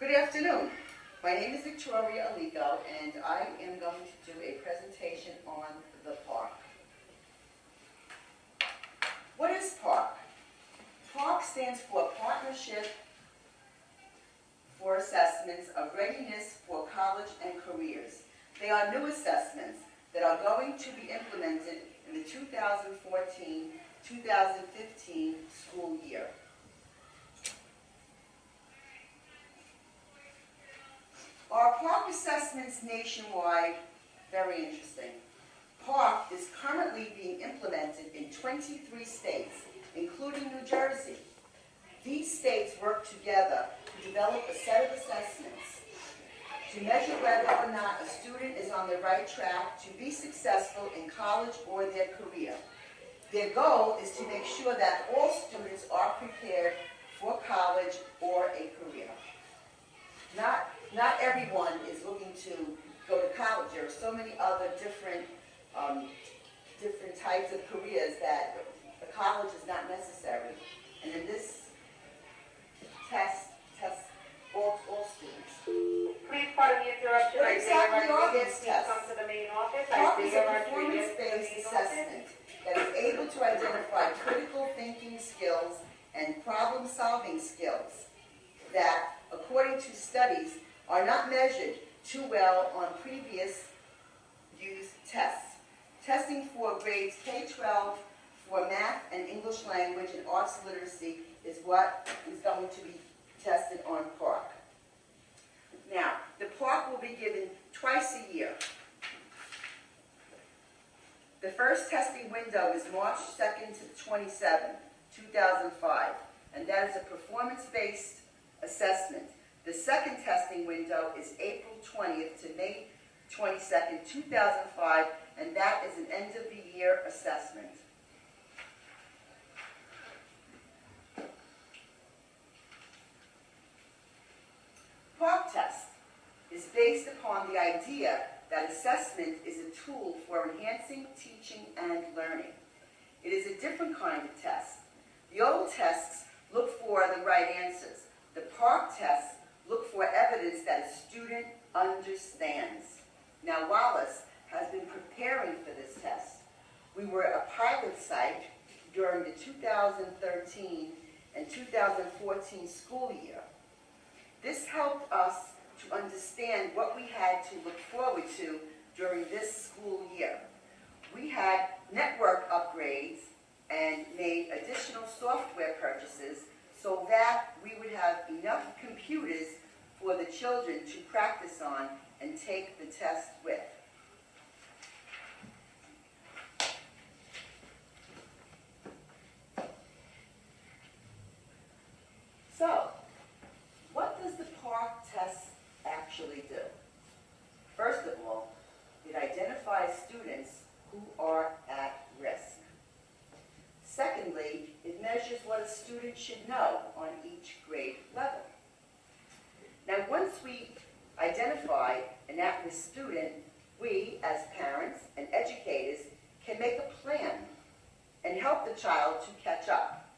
Good afternoon. My name is Victoria Aligo, and I am going to do a presentation on the Parcc. What is Parcc? Parcc stands for Partnership for Assessments of Readiness for College and Careers. They are new assessments that are going to be implemented in the 2014-2015 school year. Are Parcc assessments nationwide? Very interesting. Parcc is currently being implemented in 23 states, including New Jersey. These states work together to develop a set of assessments to measure whether or not a student is on the right track to be successful in college or their career. Their goal is to make sure that all students are prepared for college or a career. Not everyone is looking to go to college. There are so many other different types of careers that a college is not necessary. And in this test all students. Please pardon the interruption. What exactly are these Please tests? come to the main office. Parcc is a Rodriguez, performance-based the main assessment that is able to identify critical thinking skills and problem-solving skills that, according to studies, are not measured too well on previous used tests. Testing for grades K-12 for math and English language and arts literacy is what is going to be tested on Parcc. Now, the Parcc will be given twice a year. The first testing window is March 2nd to 27th, 2005, and that is a performance-based assessment. The second testing window is April 20th to May 22nd, 2005, and that is an end-of-the-year assessment. Parcc test is based upon the idea that assessment is a tool for enhancing teaching and learning. It is a different kind of test. The old tests look for the right answers. The Parcc tests look for evidence that a student understands. Now, Wallace has been preparing for this test. We were a pilot site during the 2013 and 2014 school year. This helped us to understand what we had to look forward to during this school year. We had network upgrades and made additional software purchases so that we would have enough computers for the children to practice on and take the test with. So, what does the Parcc test actually do? First of all, it identifies students who are at risk. Secondly, it measures what a student should know on each grade level. Now, once we identify an at-risk student, we, as parents and educators, can make a plan and help the child to catch up.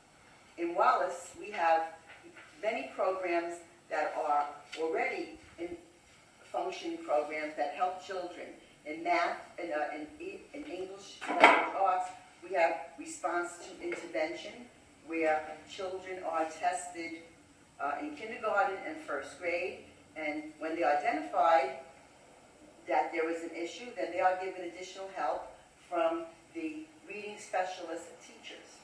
In Wallace, we have many programs that are already in functioning programs that help children. In math, in English, language arts, we have response to intervention, where children are tested in kindergarten and first grade, and when they identify that there is an issue, then they are given additional help from the reading specialist teachers.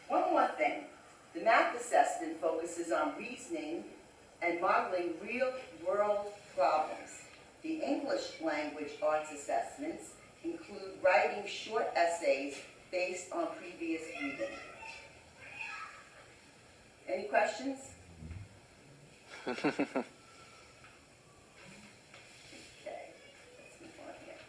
One more thing, the math assessment focuses on reasoning and modeling real-world problems. The English language arts assessments include writing short essays based on previous reading. Any questions? Okay, let's move on here.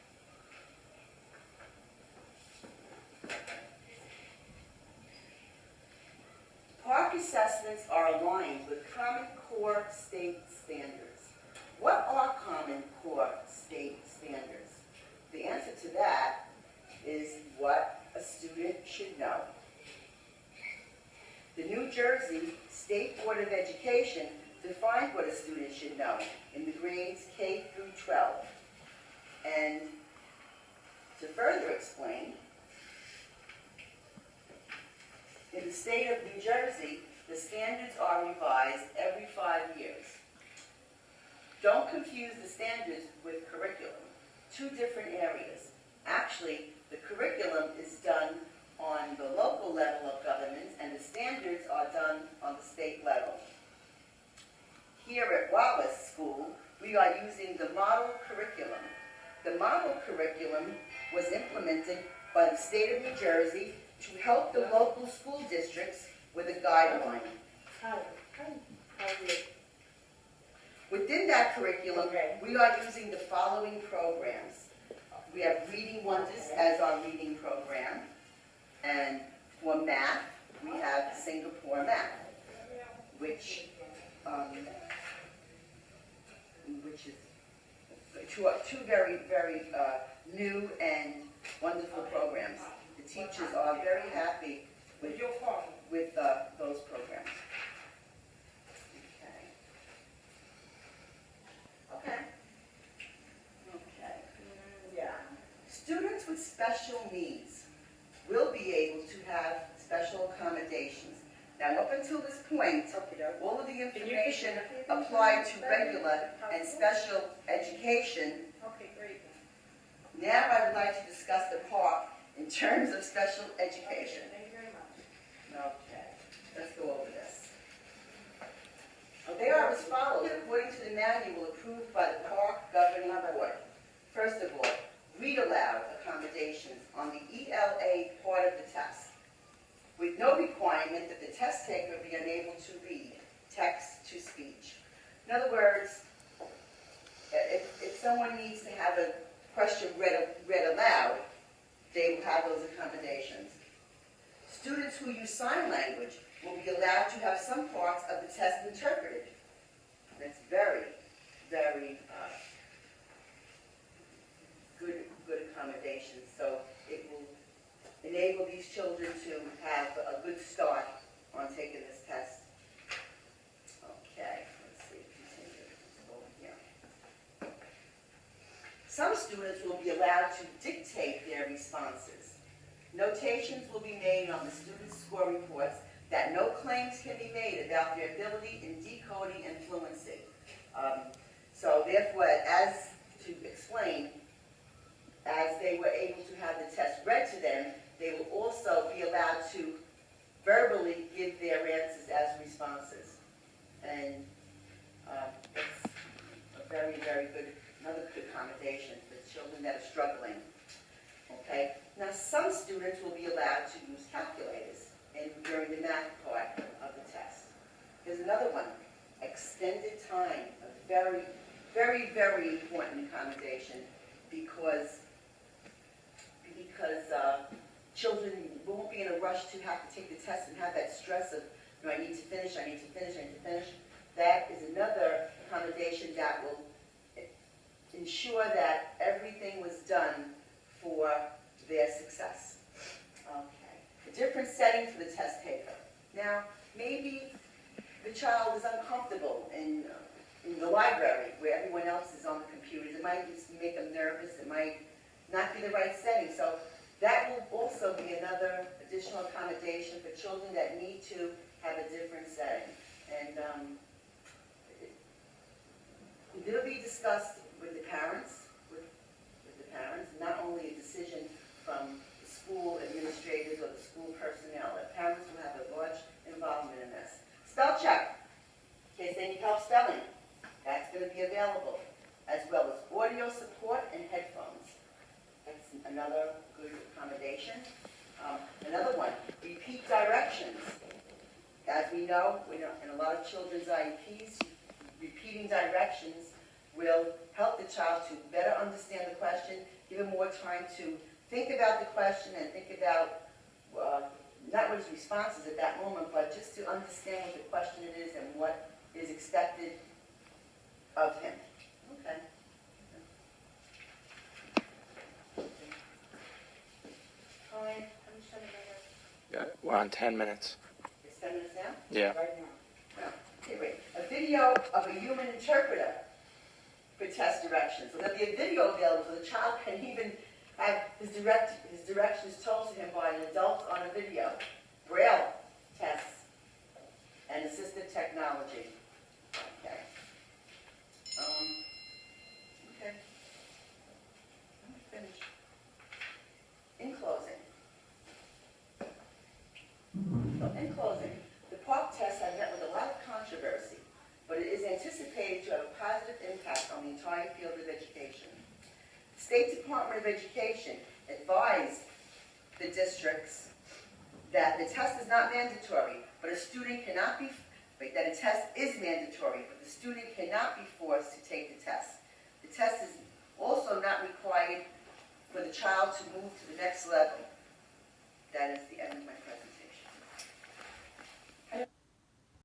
Parcc assessments are aligned with Common Core state standards. What are Common Core state standards? The answer to that is what a student should know. The New Jersey State Board of Education defined what a student should know in the grades K through 12. And to further explain, in the state of New Jersey, the standards are revised every 5 years. Don't confuse the standards with curriculum. Two different areas. Actually, the curriculum is done on the local level of government, and the standards are done on the state level. Here at Wallace School, we are using the model curriculum. The model curriculum was implemented by the state of New Jersey to help the local school districts with a guideline. Within that curriculum, we are using the following programs. We have Reading Wonders as our reading program, and for math, we have Singapore Math, which is two very, very new and wonderful programs. The teachers are very happy with those programs. Okay. Yeah. Students with special needs will be able to have special accommodations. Now, up until this point, all of the information applied to regular and special education. Okay, great. Now I would like to discuss the part in terms of special education. Thank you very much. Okay, let's go over this. They are as follows, according to the manual approved by the Parcc Governing Board. First of all, read aloud accommodations on the ELA part of the test, with no requirement that the test taker be unable to read text to speech. In other words, if someone needs to have a question read aloud, they will have those accommodations. Students who use sign language will be allowed to have some parts of the test interpreted. That's very, very good accommodation. So it will enable these children to have a good start on taking this test. Okay, let's see, continue over here. Some students will be allowed to dictate their responses. Notations will be made on the students' score reports that no claims can be made about their ability in decoding and fluency. So therefore, as to explain, as they were able to have the test read to them, they will also be allowed to verbally give their answers as responses. And that's a very, very good, another good accommodation for children that are struggling. Okay? Now, some students will be allowed to use calculators during the math part of the test. There's another one, extended time, a very, very, very important accommodation because children won't be in a rush to have to take the test and have that stress of, you know, I need to finish, I need to finish, I need to finish. That is another accommodation that will ensure that everything was done for their success. Okay. A different setting for the test taker. Now, maybe the child is uncomfortable in the library where everyone else is on the computers. It might just make them nervous. It might not be the right setting. So that will also be another additional accommodation for children that need to have a different setting. And it'll be discussed with the parents, not only a decision from the school administrators or the school personnel. The parents will have a large involvement in this. Spell check, in case they need help spelling. That's going to be available, as well as audio support and headphones. That's another good accommodation. Another one, repeat directions. As we know, in a lot of children's IEPs, repeating directions will help the child to better understand the question, give him more time to think about the question and think about, not what his response is at that moment, but just to understand what the question it is and what is expected of him. Okay. All right, I'm just trying to We're on 10 minutes. It's 10 minutes now? Yeah. Right now. No. Okay, wait. A video of a human interpreter for test directions. So there'll be a video available so the child can even have his directions told to him by an adult on a video. Braille tests and assistive technology. Okay. Okay. I'm finished. In closing, the Parcc test has met with a lot of controversy, but it is anticipated to have a positive impact on the entire field of education. The State Department of Education advised the districts that the test is not mandatory, but a student cannot be, that a test is mandatory, but the student cannot be forced to take the test. The test is also not required for the child to move to the next level.